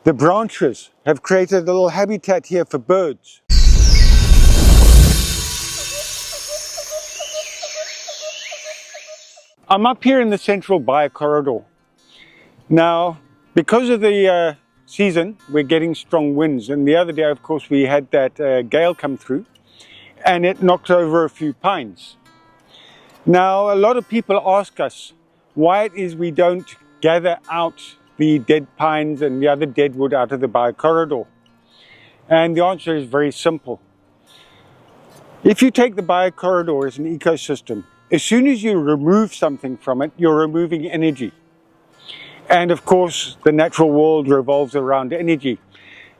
The branches have created a little habitat here for birds. I'm up here in the central biocorridor. Now, because of the season, we're getting strong winds, and the other day, of course, we had that gale come through and it knocked over a few pines. Now, a lot of people ask us why it is we don't gather out the dead pines and the other dead wood out of the biocorridor. And the answer is very simple. If you take the biocorridor as an ecosystem, as soon as you remove something from it, you're removing energy. And of course, the natural world revolves around energy.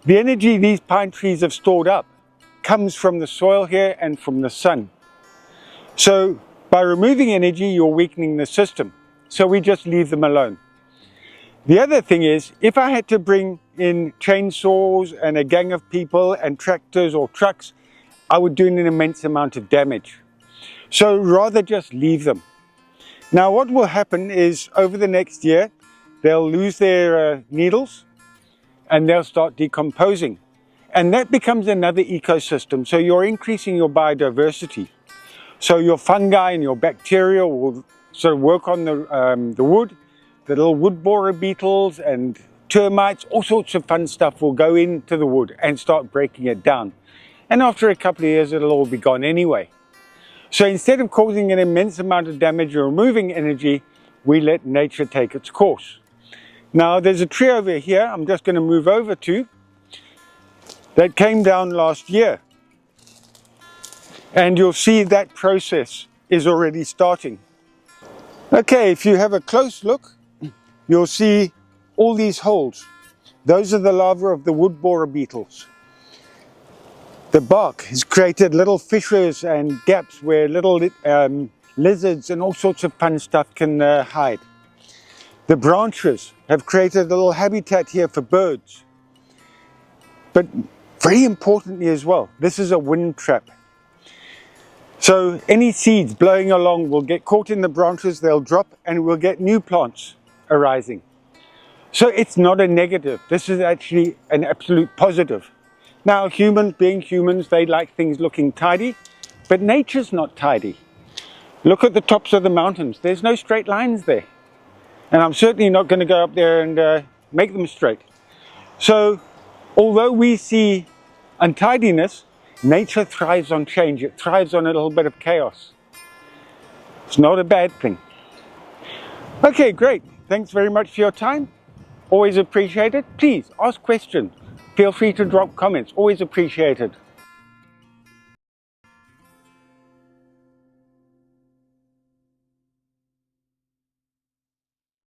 The energy these pine trees have stored up comes from the soil here and from the sun. So by removing energy, you're weakening the system. So we just leave them alone. The other thing is, if I had to bring in chainsaws and a gang of people and tractors or trucks, I would do an immense amount of damage. So rather just leave them. Now what will happen is over the next year, they'll lose their needles and they'll start decomposing. And that becomes another ecosystem. So you're increasing your biodiversity. So your fungi and your bacteria will sort of work on the wood. The little wood borer beetles and termites, all sorts of fun stuff will go into the wood and start breaking it down. And after a couple of years, it'll all be gone anyway. So instead of causing an immense amount of damage or removing energy, we let nature take its course. Now there's a tree over here, I'm just going to move over to, that came down last year. And you'll see that process is already starting. Okay, if you have a close look, you'll see all these holes. Those are the larvae of the wood borer beetles. The bark has created little fissures and gaps where little lizards and all sorts of fun stuff can hide. The branches have created a little habitat here for birds. But very importantly as well, this is a wind trap. So any seeds blowing along will get caught in the branches, they'll drop, and we'll get new plants arising. So it's not a negative, this is actually an absolute positive. Now humans, being humans, they like things looking tidy, but nature's not tidy. Look at the tops of the mountains, there's no straight lines there. And I'm certainly not going to go up there and make them straight. So although we see untidiness, nature thrives on change, it thrives on a little bit of chaos. It's not a bad thing. Okay, great, thanks very much for your time. Always appreciated. Please ask questions. Feel free to drop comments. Always appreciated.